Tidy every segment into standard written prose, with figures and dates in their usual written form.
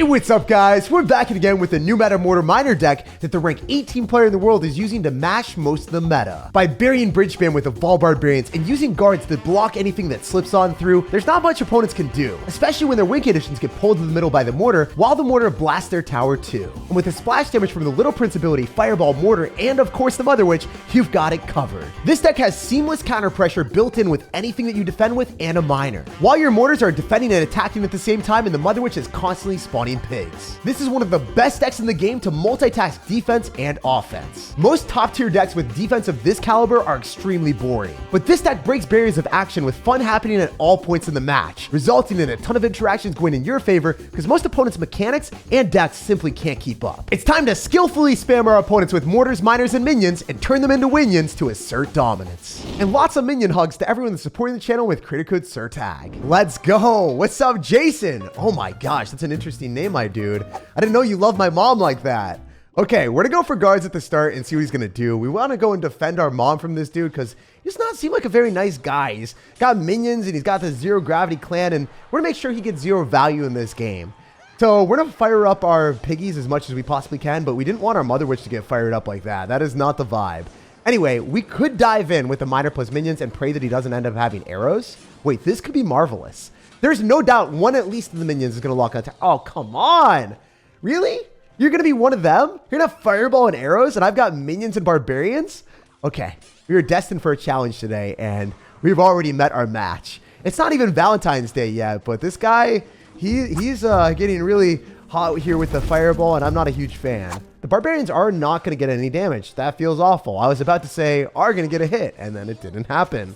What's up, guys? We're back again with a new meta mortar miner deck that the rank 18 player in the world is using to mash most of the meta. By burying bridge spam with Evolve Barbarians and using guards that block anything that slips on through, there's not much opponents can do, especially when their win conditions get pulled in the middle by the mortar, while the mortar blasts their tower too. And with the splash damage from the Little Prince ability, Fireball, Mortar, and of course the Mother Witch, you've got it covered. This deck has seamless counter pressure built in with anything that you defend with and a miner, while your mortars are defending and attacking at the same time, and the Mother Witch is constantly spawning pigs. This is one of the best decks in the game to multitask defense and offense. Most top tier decks with defense of this caliber are extremely boring, but this deck breaks barriers of action with fun happening at all points in the match, resulting in a ton of interactions going in your favor because most opponents' mechanics and decks simply can't keep up. It's time to skillfully spam our opponents with mortars, miners, and minions and turn them into winions to assert dominance. And lots of minion hugs to everyone that's supporting the channel with creator code SirTag. Let's go. What's up, Jason? Oh my gosh, that's an interesting name, my dude. I didn't know you loved my mom like that. Okay, we're gonna go for guards at the start and see what he's gonna do. We wanna go and defend our mom from this dude because he does not seem like a very nice guy. He's got minions and he's got the zero gravity clan, and we're gonna make sure he gets zero value in this game. So we're gonna fire up our piggies as much as we possibly can, but we didn't want our Mother Witch to get fired up like that. That is not the vibe. Anyway, we could dive in with the miner plus minions and pray that he doesn't end up having arrows. Wait, this could be marvelous. There's no doubt one at least of the minions is gonna lock on. Oh, come on. Really? You're gonna be one of them? You're gonna have fireball and arrows and I've got minions and barbarians? Okay, we were destined for a challenge today and we've already met our match. It's not even Valentine's Day yet, but this guy, he's getting really hot here with the fireball and I'm not a huge fan. The barbarians are not gonna get any damage. That feels awful. I was about to say are gonna get a hit and then it didn't happen.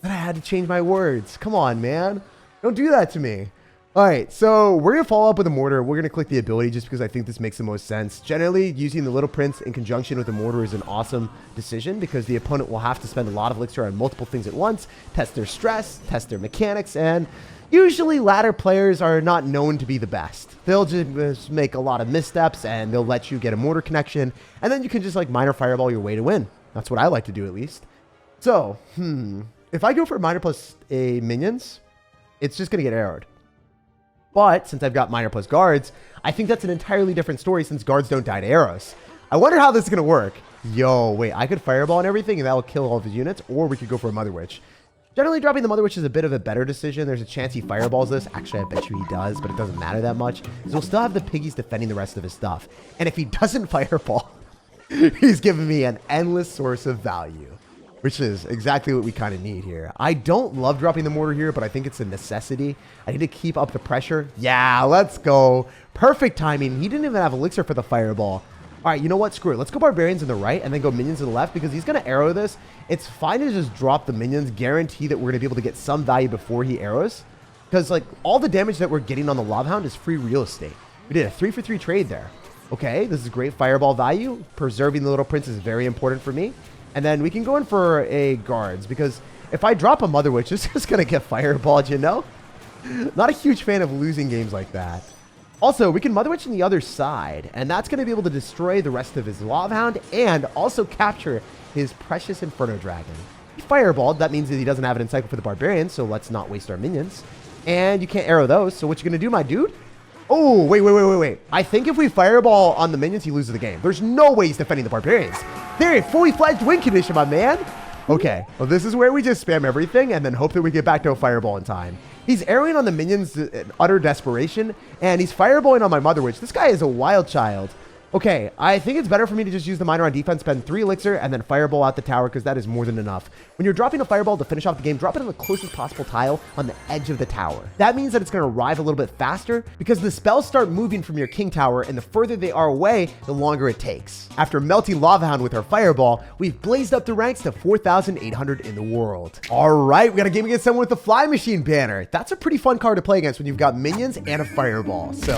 Then I had to change my words. Come on, man. Don't do that to me. All right, so we're going to follow up with a mortar. We're going to click the ability just because I think this makes the most sense. Generally, using the Little Prince in conjunction with the mortar is an awesome decision because the opponent will have to spend a lot of elixir on multiple things at once, test their stress, test their mechanics, and usually ladder players are not known to be the best. They'll just make a lot of missteps and they'll let you get a mortar connection, and then you can just like miner fireball your way to win. That's what I like to do at least. So, if I go for miner plus a minions, it's just going to get arrowed. But since I've got miner plus guards, I think that's an entirely different story since guards don't die to arrows. I wonder how this is going to work. Yo, wait, I could fireball and everything and that will kill all of his units, or we could go for a Mother Witch. Generally, dropping the Mother Witch is a bit of a better decision. There's a chance he fireballs this. Actually, I bet you he does, but it doesn't matter that much because we'll still have the piggies defending the rest of his stuff. And if he doesn't fireball, he's giving me an endless source of value, which is exactly what we kind of need here. I don't love dropping the mortar here, but I think it's a necessity. I need to keep up the pressure. Yeah, let's go. Perfect timing. He didn't even have elixir for the fireball. All right, you know what? Screw it. Let's go barbarians in the right and then go minions in the left because he's going to arrow this. It's fine to just drop the minions, guarantee that we're going to be able to get some value before he arrows. Because like all the damage that we're getting on the Lava Hound is free real estate. We did a 3-for-3 trade there. Okay, this is great fireball value. Preserving the Little Prince is very important for me. And then we can go in for a guards because if I drop a Mother Witch, it's just going to get fireballed, you know? Not a huge fan of losing games like that. Also, we can Mother Witch on the other side, and that's going to be able to destroy the rest of his Lava Hound and also capture his precious Inferno Dragon. He fireballed, that means that he doesn't have an Encycle for the Barbarians, so let's not waste our minions. And you can't arrow those, so what you going to do, my dude? Oh, wait. I think if we fireball on the minions, he loses the game. There's no way he's defending the Barbarians. They're in fully fledged win condition, my man. Okay, well, this is where we just spam everything and then hope that we get back to a fireball in time. He's arrowing on the minions in utter desperation, and he's fireballing on my Mother Witch. This guy is a wild child. Okay, I think it's better for me to just use the miner on defense, spend 3 elixir, and then fireball out the tower because that is more than enough. When you're dropping a fireball to finish off the game, drop it on the closest possible tile on the edge of the tower. That means that it's going to arrive a little bit faster because the spells start moving from your king tower, and the further they are away, the longer it takes. After melting Lava Hound with our fireball, we've blazed up the ranks to 4,800 in the world. All right, we got a game against someone with the Fly Machine banner. That's a pretty fun card to play against when you've got minions and a fireball. So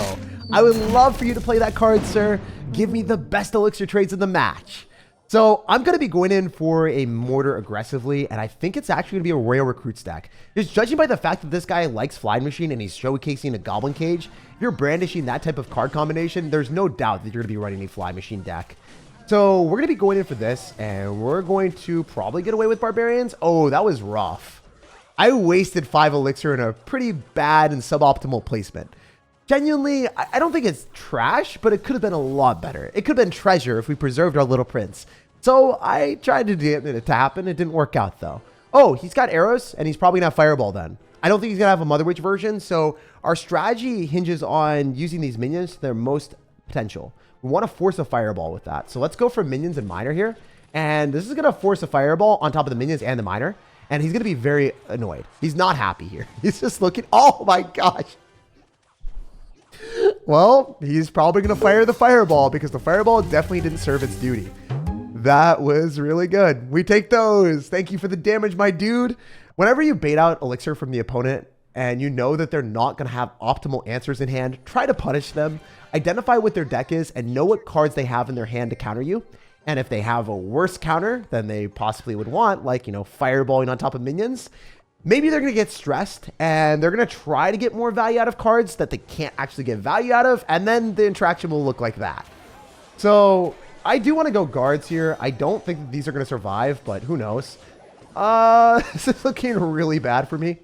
I would love for you to play that card, sir. Give me the best elixir trades in the match. So I'm going to be going in for a mortar aggressively, and I think it's actually going to be a Royal Recruits deck. Just judging by the fact that this guy likes Flying Machine and he's showcasing a Goblin Cage, if you're brandishing that type of card combination, there's no doubt that you're going to be running a Fly Machine deck. So we're going to be going in for this, and we're going to probably get away with Barbarians. Oh, that was rough. I wasted 5 elixir in a pretty bad and suboptimal placement. Genuinely, I don't think it's trash, but it could have been a lot better. It could have been treasure if we preserved our little prince. So I tried to get it to happen. It didn't work out though. Oh, he's got arrows and he's probably gonna fireball then. I don't think he's gonna have a Mother Witch version. So our strategy hinges on using these minions to their most potential. We want to force a fireball with that. So let's go for minions and miner here. And this is gonna force a fireball on top of the minions and the miner. And he's gonna be very annoyed. He's not happy here. He's just looking, oh my gosh. Well, he's probably going to fire the fireball because the fireball definitely didn't serve its duty. That was really good. We take those. Thank you for the damage, my dude. Whenever you bait out elixir from the opponent and you know that they're not going to have optimal answers in hand, try to punish them. Identify what their deck is and know what cards they have in their hand to counter you. And if they have a worse counter than they possibly would want, like, you know, fireballing on top of minions, maybe they're going to get stressed and they're going to try to get more value out of cards that they can't actually get value out of. And then the interaction will look like that. So I do want to go guards here. I don't think that these are going to survive, but who knows? This is looking really bad for me.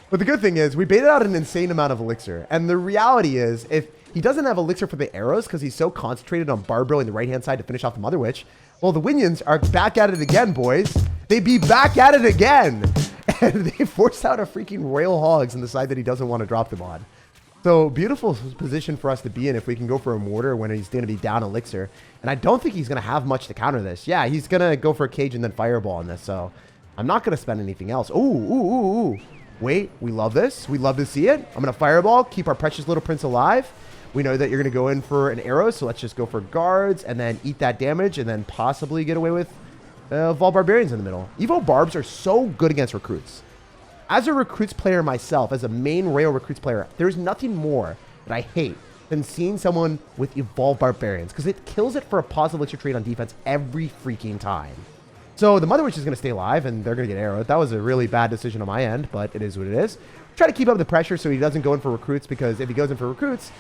But the good thing is we baited out an insane amount of elixir. And the reality is if he doesn't have elixir for the arrows because he's so concentrated on Barbro the right-hand side to finish off the Mother Witch, well, the minions are back at it again, boys. They be back at it again. And they forced out a freaking Royal Hogs on the side that he doesn't want to drop them on. So beautiful position for us to be in if we can go for a mortar when he's going to be down elixir. And I don't think he's going to have much to counter this. Yeah, he's going to go for a cage and then fireball on this. So I'm not going to spend anything else. Ooh. Wait, we love this. We love to see it. I'm going to fireball, keep our precious little prince alive. We know that you're going to go in for an arrow. So let's just go for guards and then eat that damage and then possibly get away with Vol Barbarians in the middle. Evo Barbs are so good against recruits. As a recruits player myself, as a main rail recruits player, there's nothing more that I hate than seeing someone with Evolved Barbarians because it kills it for a positive elixir trade on defense every freaking time. So the Mother Witch is going to stay alive and they're going to get arrowed. That was a really bad decision on my end, but it is what it is. Try to keep up the pressure so he doesn't go in for recruits because if he goes in for recruits,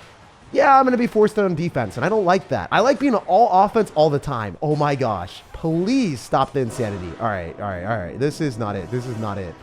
yeah, I'm going to be forced on defense, and I don't like that. I like being all offense all the time. Oh my gosh. Please stop the insanity. All right. This is not it. You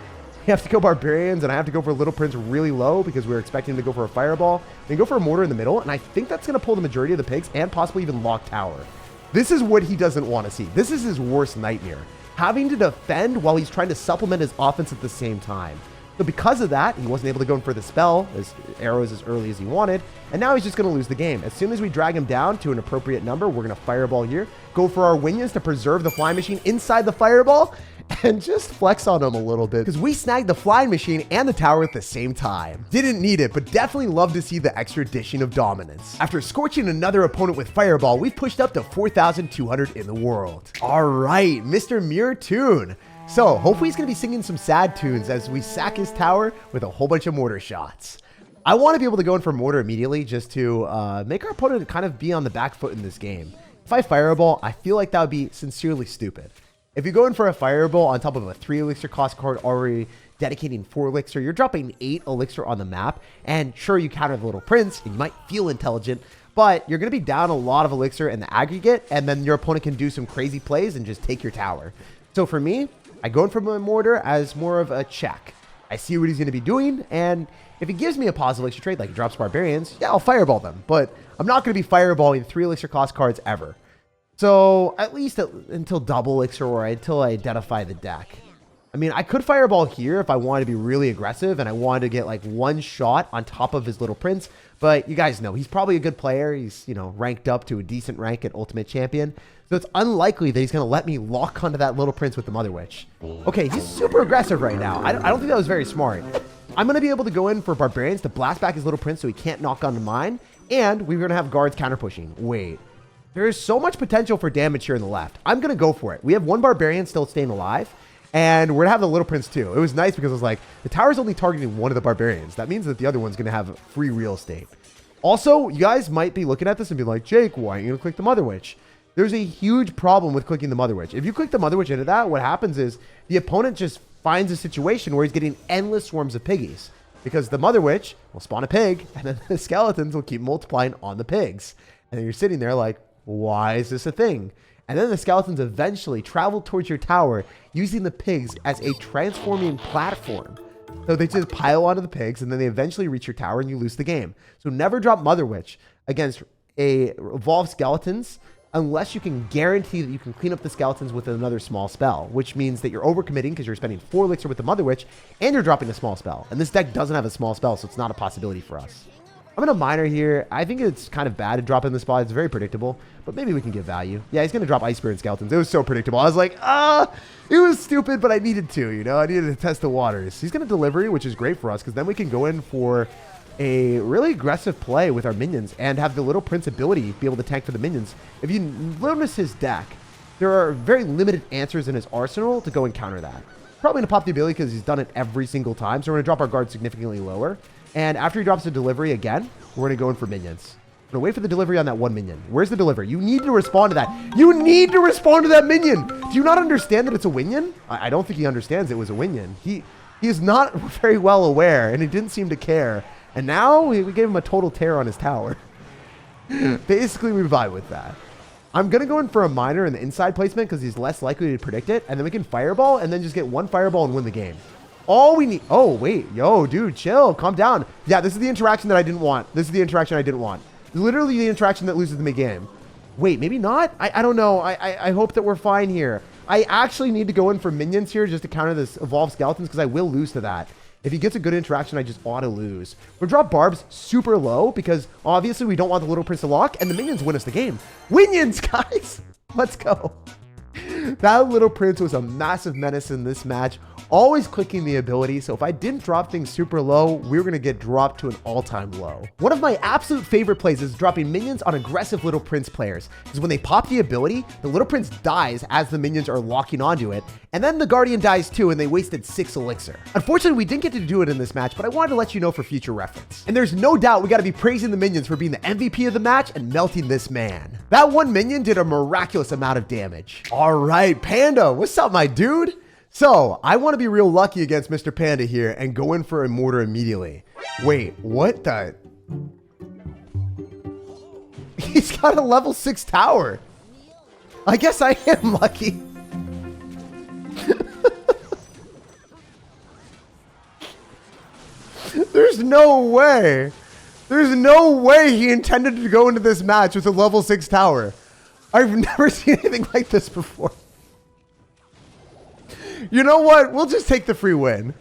have to go Barbarians, and I have to go for Little Prince really low because we're expecting him to go for a Fireball. Then go for a Mortar in the middle, and I think that's going to pull the majority of the pigs and possibly even lock Tower. This is what he doesn't want to see. This is his worst nightmare. Having to defend while he's trying to supplement his offense at the same time. So because of that, he wasn't able to go in for the spell, his arrows as early as he wanted, and now he's just going to lose the game. As soon as we drag him down to an appropriate number, we're going to Fireball here, go for our Winions to preserve the Flying Machine inside the Fireball, and just flex on him a little bit, because we snagged the Flying Machine and the Tower at the same time. Didn't need it, but definitely love to see the extra addition of dominance. After scorching another opponent with Fireball, we've pushed up to 4,200 in the world. All right, Mr. Mirror Tune. So hopefully he's going to be singing some sad tunes as we sack his tower with a whole bunch of mortar shots. I want to be able to go in for mortar immediately just to make our opponent kind of be on the back foot in this game. If I fireball, I feel like that would be sincerely stupid. If you go in for a fireball on top of a 3 elixir cost card already dedicating 4 elixir, you're dropping 8 elixir on the map. And sure, you counter the Little Prince and you might feel intelligent, but you're going to be down a lot of elixir in the aggregate, and then your opponent can do some crazy plays and just take your tower. So for me, I go in for my mortar as more of a check. I see what he's going to be doing, and if he gives me a positive elixir trade, like he drops Barbarians, yeah, I'll fireball them. But I'm not going to be fireballing 3 elixir cost cards ever. So at least until double elixir or until I identify the deck. I mean, I could fireball here if I wanted to be really aggressive and I wanted to get like one shot on top of his Little Prince. But you guys know, he's probably a good player. He's, you know, ranked up to a decent rank at Ultimate Champion. So it's unlikely that he's going to let me lock onto that Little Prince with the Mother Witch. Okay, he's super aggressive right now. I don't think that was very smart. I'm going to be able to go in for Barbarians to blast back his Little Prince so he can't knock onto mine. And we're going to have guards counter pushing. Wait, there is so much potential for damage here in the left. I'm going to go for it. We have one Barbarian still staying alive. And we're going to have the Little Prince too. It was nice because it was like, the tower's only targeting one of the Barbarians. That means that the other one's going to have free real estate. Also, you guys might be looking at this and be like, Jake, why aren't you going to click the Mother Witch? There's a huge problem with clicking the Mother Witch. If you click the Mother Witch into that, what happens is the opponent just finds a situation where he's getting endless swarms of piggies. Because the Mother Witch will spawn a pig, and then the skeletons will keep multiplying on the pigs. And then you're sitting there like, why is this a thing? And then the skeletons eventually travel towards your tower using the pigs as a transforming platform. So they just pile onto the pigs, and then they eventually reach your tower, and you lose the game. So never drop Mother Witch against a evolved skeletons unless you can guarantee that you can clean up the skeletons with another small spell, which means that you're overcommitting because you're spending 4 elixir with the Mother Witch, and you're dropping a small spell. And this deck doesn't have a small spell, so it's not a possibility for us. I'm going to miner here. I think it's kind of bad to drop in the spot. It's very predictable, but maybe we can get value. Yeah, he's going to drop Ice Spear and Skeletons. It was so predictable. I was like, it was stupid, but I needed to, you know, I needed to test the waters. He's going to delivery, which is great for us because then we can go in for a really aggressive play with our minions and have the Little Prince ability be able to tank for the minions. If you notice his deck, there are very limited answers in his arsenal to go and counter that. Probably going to pop the ability because he's done it every single time, so we're going to drop our guard significantly lower. And after he drops the delivery again, we're going to go in for minions. I'm going to wait for the delivery on that one minion. Where's the delivery? You need to respond to that. You need to respond to that minion. Do you not understand that it's a winion? I don't think he understands it was a winion. He is not very well aware, and he didn't seem to care. And now we gave him a total tear on his tower. Basically, we vibe with that. I'm going to go in for a miner in the inside placement because he's less likely to predict it. And then we can fireball and then just get one fireball and win the game. All we need... Oh, wait. Yo, dude, chill. Calm down. Yeah, this is the interaction that I didn't want. This is the interaction I didn't want. Literally the interaction that loses the mid-game. Wait, maybe not? I don't know. I hope that we're fine here. I actually need to go in for minions here just to counter this evolved skeletons because I will lose to that. If he gets a good interaction, I just ought to lose. We'll drop barbs super low because obviously we don't want the Little Prince to lock and the minions win us the game. Minions, guys! Let's go. That Little Prince was a massive menace in this match. Always clicking the ability, so if I didn't drop things super low, we were going to get dropped to an all-time low. One of my absolute favorite plays is dropping minions on aggressive Little Prince players, because when they pop the ability, the Little Prince dies as the minions are locking onto it, and then the Guardian dies too, and they wasted 6 elixir. Unfortunately, we didn't get to do it in this match, but I wanted to let you know for future reference. And there's no doubt we got to be praising the minions for being the MVP of the match and melting this man. That one minion did a miraculous amount of damage. All right, Panda, what's up, my dude? So, I want to be real lucky against Mr. Panda here and go in for a mortar immediately. Wait, what the? He's got a level 6 tower. I guess I am lucky. There's no way. There's no way he intended to go into this match with a level 6 tower. I've never seen anything like this before. You know what? We'll just take the free win.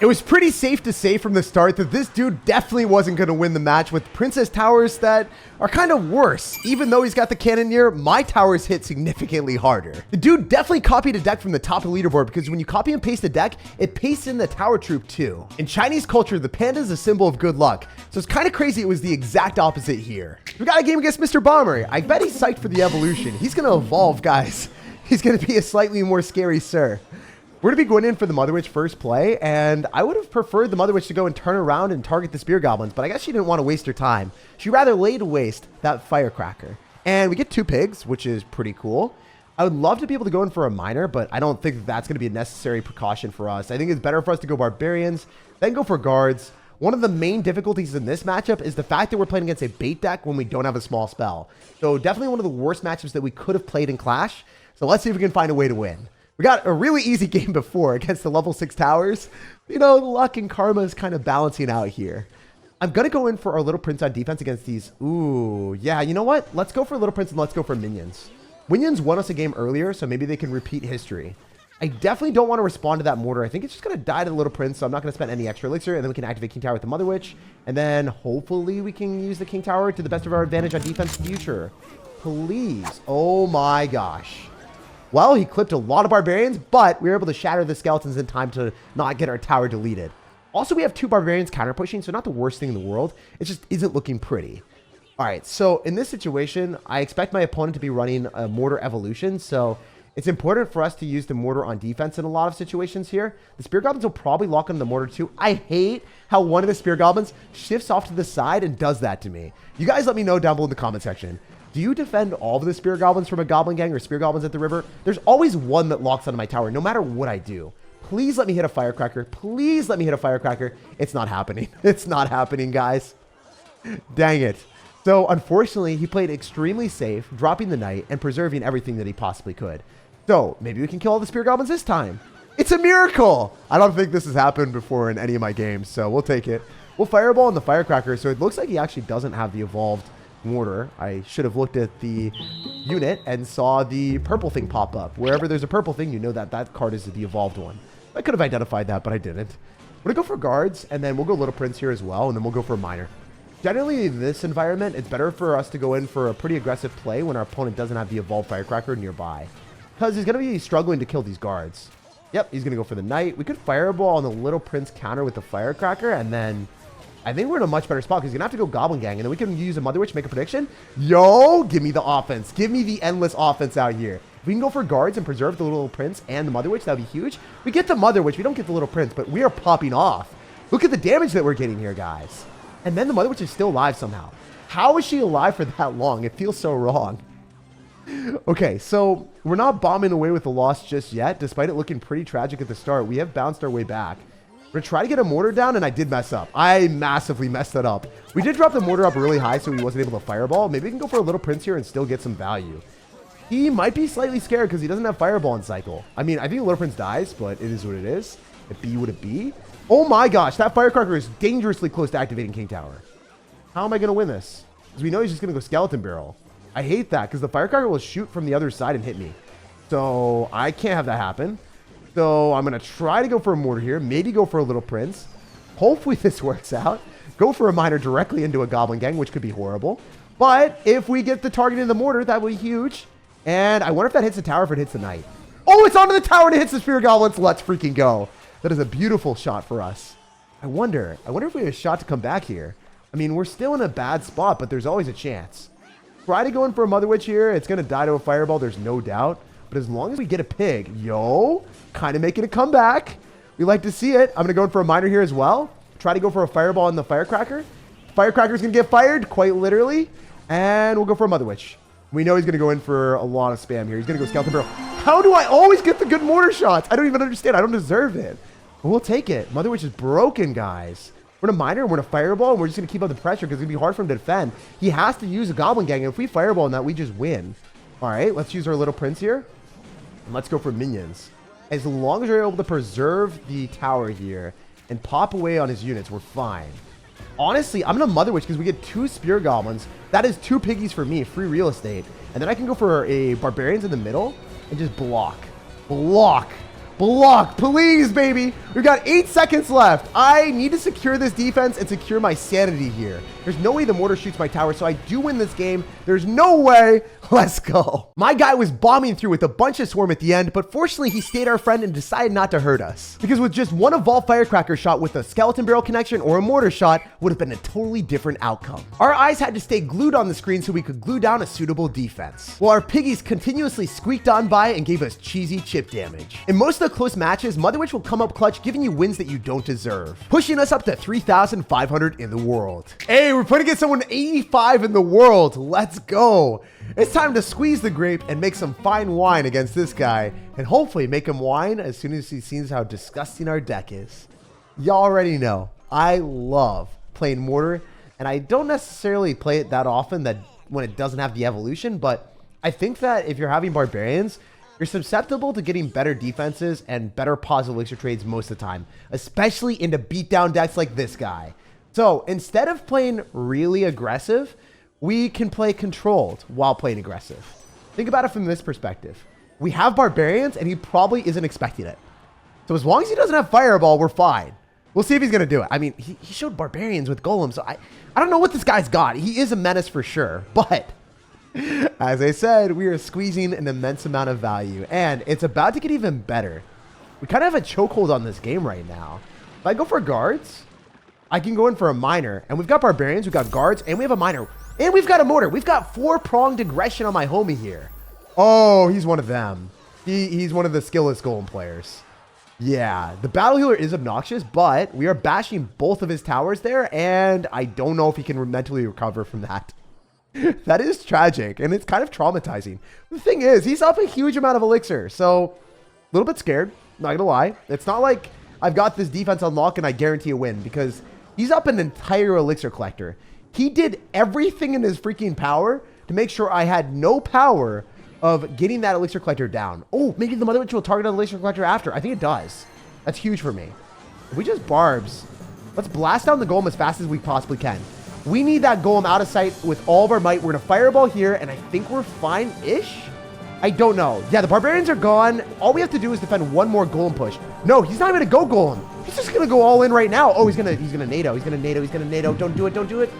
It was pretty safe to say from the start that this dude definitely wasn't going to win the match with Princess Towers that are kind of worse. Even though he's got the Cannoneer, my towers hit significantly harder. The dude definitely copied a deck from the top of the leaderboard because when you copy and paste a deck, it pastes in the tower troop too. In Chinese culture, the panda is a symbol of good luck. So it's kind of crazy it was the exact opposite here. We got a game against Mr. Bomber. I bet he's psyched for the evolution. He's going to evolve, guys. He's going to be a slightly more scary sir. We're going to be going in for the Mother Witch first play, and I would have preferred the Mother Witch to go and turn around and target the Spear Goblins, but I guess she didn't want to waste her time. She'd rather lay to waste that Firecracker. And we get 2 pigs, which is pretty cool. I would love to be able to go in for a Miner, but I don't think that's going to be a necessary precaution for us. I think it's better for us to go Barbarians, then go for Guards. One of the main difficulties in this matchup is the fact that we're playing against a bait deck when we don't have a small spell. So definitely one of the worst matchups that we could have played in Clash. So let's see if we can find a way to win. We got a really easy game before against the level 6 towers. You know, luck and karma is kind of balancing out here. I'm going to go in for our Little Prince on defense against these. Ooh, yeah, you know what? Let's go for Little Prince and let's go for Minions. Minions won us a game earlier, so maybe they can repeat history. I definitely don't want to respond to that mortar. I think it's just going to die to the Little Prince, so I'm not going to spend any extra elixir, and then we can activate King Tower with the Mother Witch, and then hopefully we can use the King Tower to the best of our advantage on defense in the future. Please. Oh my gosh. Well, he clipped a lot of Barbarians, but we were able to shatter the Skeletons in time to not get our tower deleted. Also, we have 2 Barbarians counter pushing, so not the worst thing in the world. It just isn't looking pretty. All right, so in this situation, I expect my opponent to be running a Mortar Evolution, so it's important for us to use the Mortar on defense in a lot of situations here. The Spear Goblins will probably lock on the Mortar too. I hate how one of the Spear Goblins shifts off to the side and does that to me. You guys let me know down below in the comment section. Do you defend all of the Spear Goblins from a Goblin Gang or Spear Goblins at the river? There's always one that locks onto my tower, no matter what I do. Please let me hit a Firecracker. Please let me hit a Firecracker. It's not happening. It's not happening, guys. Dang it. So, unfortunately, he played extremely safe, dropping the Knight and preserving everything that he possibly could. So, maybe we can kill all the Spear Goblins this time. It's a miracle. I don't think this has happened before in any of my games, so we'll take it. We'll fireball on the firecracker, so it looks like he actually doesn't have the evolved mortar. I should have looked at the unit and saw the purple thing pop up. Wherever there's a purple thing, you know that that card is the evolved one. I could have identified that, but I didn't. We're going to go for guards, and then we'll go Little Prince here as well, and then we'll go for a miner. Generally, in this environment, it's better for us to go in for a pretty aggressive play when our opponent doesn't have the evolved firecracker nearby, because he's going to be struggling to kill these guards. Yep, he's going to go for the knight. We could fireball on the Little Prince counter with the firecracker, and then I think we're in a much better spot because he's going to have to go Goblin Gang, and then we can use a Mother Witch, make a prediction. Yo, give me the offense. Give me the endless offense out here. If we can go for guards and preserve the Little Prince and the Mother Witch, that would be huge. We get the Mother Witch. We don't get the Little Prince, but we are popping off. Look at the damage that we're getting here, guys. And then the Mother Witch is still alive somehow. How is she alive for that long? It feels so wrong. Okay, so we're not bombing away with the loss just yet. Despite it looking pretty tragic at the start, we have bounced our way back. We're going to try to get a mortar down, and I did mess up. I massively messed that up. We did drop the mortar up really high, so he wasn't able to fireball. Maybe we can go for a Little Prince here and still get some value. He might be slightly scared because he doesn't have fireball in cycle. I mean, I think Little Prince dies, but it is what it is. It be what it be. Oh my gosh, that firecracker is dangerously close to activating King Tower. How am I going to win this? Because we know he's just going to go Skeleton Barrel. I hate that because the firecracker will shoot from the other side and hit me. So I can't have that happen. So I'm going to try to go for a mortar here. Maybe go for a Little Prince. Hopefully this works out. Go for a miner directly into a Goblin Gang, which could be horrible. But if we get the target in the mortar, that would be huge. And I wonder if that hits the tower, if it hits the knight. Oh, it's onto the tower and it hits the Spear Goblins. Let's freaking go. That is a beautiful shot for us. I wonder if we have a shot to come back here. I mean, we're still in a bad spot, but there's always a chance. Try to go in for a Mother Witch here. It's going to die to a fireball. There's no doubt. But as long as we get a pig, yo, kind of making a comeback. We like to see it. I'm going to go in for a miner here as well. Try to go for a fireball on the firecracker. Firecracker's going to get fired, quite literally. And we'll go for a Mother Witch. We know he's going to go in for a lot of spam here. He's going to go Skeleton Barrel. How do I always get the good mortar shots? I don't even understand. I don't deserve it. But we'll take it. Mother Witch is broken, guys. We're in a miner, we're in a fireball, and we're just going to keep up the pressure because it's going to be hard for him to defend. He has to use a Goblin Gang, and if we fireball on that, we just win. All right, let's use our Little Prince here. And let's go for minions. As long as you're able to preserve the tower here and pop away on his units, we're fine. Honestly, I'm going to Mother Witch because we get 2 Spear Goblins. That is 2 piggies for me, free real estate. And then I can go for a Barbarians in the middle and just block. Block. Block, please, baby. We've got 8 seconds left. I need to secure this defense and secure my sanity here. There's no way the mortar shoots my tower, so I do win this game. There's no way. Let's go. My guy was bombing through with a bunch of swarm at the end, but fortunately he stayed our friend and decided not to hurt us. Because with just one evolved firecracker shot with a skeleton barrel connection or a mortar shot would have been a totally different outcome. Our eyes had to stay glued on the screen so we could glue down a suitable defense, while our piggies continuously squeaked on by and gave us cheesy chip damage. In most of the close matches, Mother Witch will come up clutch, giving you wins that you don't deserve, pushing us up to 3,500 in the world. Hey, we're putting against someone 85 in the world. Let's go. It's time to squeeze the grape and make some fine wine against this guy, and hopefully make him whine as soon as he sees how disgusting our deck is. Y'all already know, I love playing Mortar, and I don't necessarily play it that often that when it doesn't have the evolution, but I think that if you're having Barbarians, you're susceptible to getting better defenses and better positive elixir trades most of the time, especially into beatdown decks like this guy. So instead of playing really aggressive, we can play controlled while playing aggressive. Think about it from this perspective. We have Barbarians and he probably isn't expecting it. So as long as he doesn't have Fireball, we're fine. We'll see if he's going to do it. I mean, he showed Barbarians with Golem, so I don't know what this guy's got. He is a menace for sure, but as I said, we are squeezing an immense amount of value, and it's about to get even better. We kind of have a chokehold on this game right now. If I go for guards, I can go in for a miner, and we've got Barbarians, we've got guards, and we have a miner, and we've got a mortar. We've got 4-pronged aggression on my homie here. Oh, he's one of them. He's one of the skillless Golem players. Yeah, the battle healer is obnoxious, but we are bashing both of his towers there, and I don't know if he can mentally recover from that. That is tragic, and it's kind of traumatizing. The thing is, he's up a huge amount of elixir, so a little bit scared, not gonna lie. It's not like I've got this defense unlocked and I guarantee a win, because he's up an entire elixir collector. He did everything in his freaking power to make sure I had no power of getting that elixir collector down. Oh, maybe the Mother Witch will target an elixir collector after. I think it does. That's huge for me. If we just barbs, let's blast down the golem as fast as we possibly can. We need that golem out of sight with all of our might. We're going to fireball here, and I think we're fine-ish? I don't know. Yeah, the barbarians are gone. All we have to do is defend one more golem push. No, he's not even going to go golem. He's just going to go all in right now. Oh, he's going to NATO. He's going to NATO. He's going to NATO. Don't do it. Don't do it.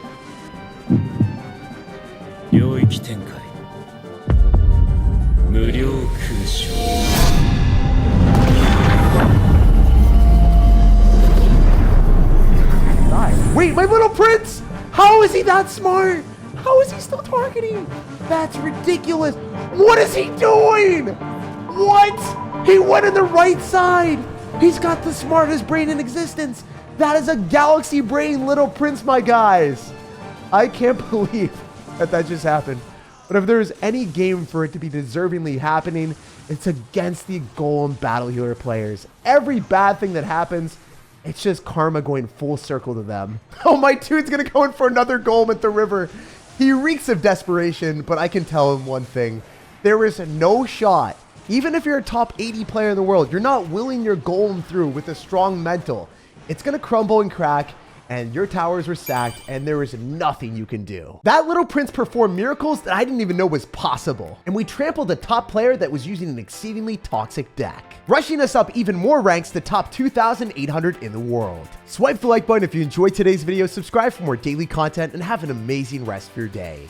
Wait, my little prince! How is he that smart? How is he still targeting? That's ridiculous. What is he doing? What? He went in the right side. He's got the smartest brain in existence. That is a galaxy brain little prince, my guys. I can't believe that just happened. But if there's any game for it to be deservingly happening, it's against the Golem Battle Healer players. Every bad thing that happens, it's just karma going full circle to them. Oh, my dude's going to go in for another golem at the river. He reeks of desperation, but I can tell him one thing. There is no shot. Even if you're a top 80 player in the world, you're not willing your golem through with a strong mental. It's going to crumble and crack, and your towers were sacked, and there is nothing you can do. That little prince performed miracles that I didn't even know was possible. And we trampled a top player that was using an exceedingly toxic deck, rushing us up even more ranks to top 2,800 in the world. Swipe the like button if you enjoyed today's video, subscribe for more daily content, and have an amazing rest of your day.